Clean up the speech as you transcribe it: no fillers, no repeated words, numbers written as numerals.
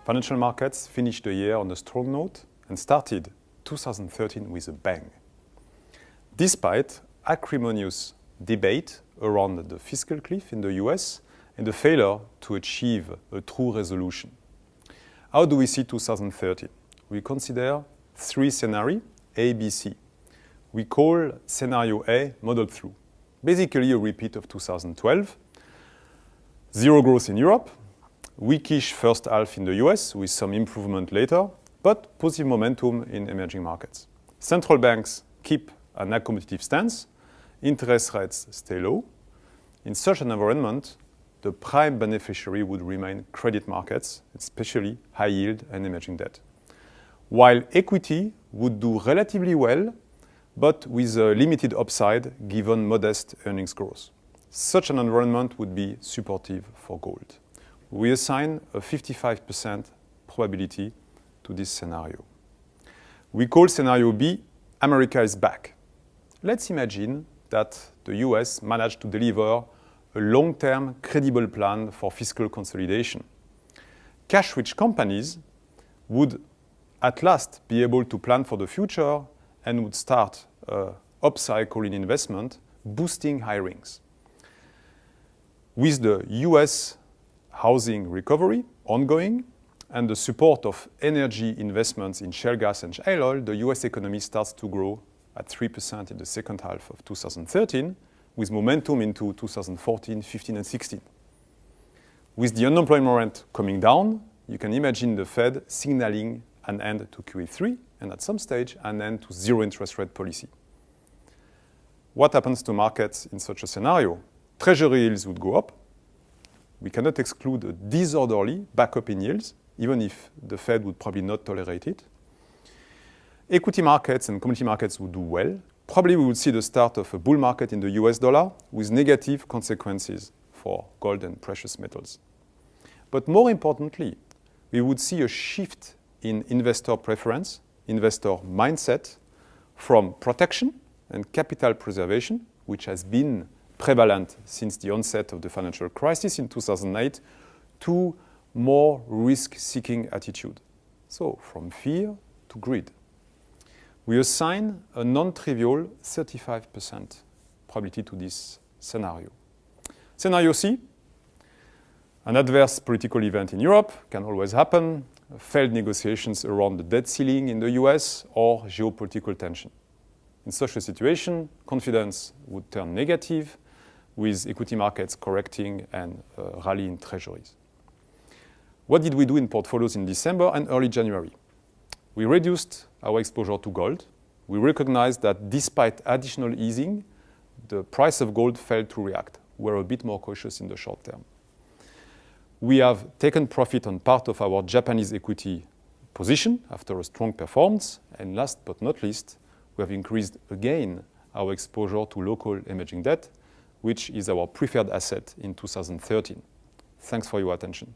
Financial markets finished the year on a strong note and started 2013 with a bang. Despite acrimonious debate around the fiscal cliff in the US and the failure to achieve a true resolution. How do we see 2013? We consider three scenarios, A, B, C. We call scenario A modeled through. Basically a repeat of 2012. Zero growth in Europe, weakish first half in the US with some improvement later, but positive momentum in emerging markets. Central banks keep an accommodative stance, interest rates stay low. In such an environment, the prime beneficiary would remain credit markets, especially high yield and emerging debt. While equity would do relatively well, but with a limited upside given modest earnings growth. Such an environment would be supportive for gold. We assign a 55% probability to this scenario. We call scenario B, America is back. Let's imagine that the US managed to deliver a long-term credible plan for fiscal consolidation. Cash-rich companies would at last be able to plan for the future and would start an upcycle in investment, boosting hirings. With the US housing recovery ongoing and the support of energy investments in shale gas and shale oil, the US economy starts to grow at 3% in the second half of 2013, with momentum into 2014, 15, and 16. With the unemployment rate coming down, you can imagine the Fed signaling an end to QE3 and at some stage an end to zero interest rate policy. What happens to markets in such a scenario? Treasury yields would go up. We cannot exclude a disorderly backup in yields, even if the Fed would probably not tolerate it. Equity markets and commodity markets would do well. Probably we would see the start of a bull market in the US dollar with negative consequences for gold and precious metals. But more importantly, we would see a shift in investor preference, investor mindset from protection and capital preservation, which has been prevalent since the onset of the financial crisis in 2008, to more risk-seeking attitude. So from fear to greed. We assign a non-trivial 35% probability to this scenario. Scenario C, an adverse political event in Europe can always happen, failed negotiations around the debt ceiling in the US, or geopolitical tension. In such a situation, confidence would turn negative, with equity markets correcting and rally in treasuries. What did we do in portfolios in December and early January? We reduced our exposure to gold. We recognized that despite additional easing, the price of gold failed to react. We're a bit more cautious in the short term. We have taken profit on part of our Japanese equity position after a strong performance. And last but not least, we have increased again our exposure to local emerging debt, which is our preferred asset in 2013. Thanks for your attention.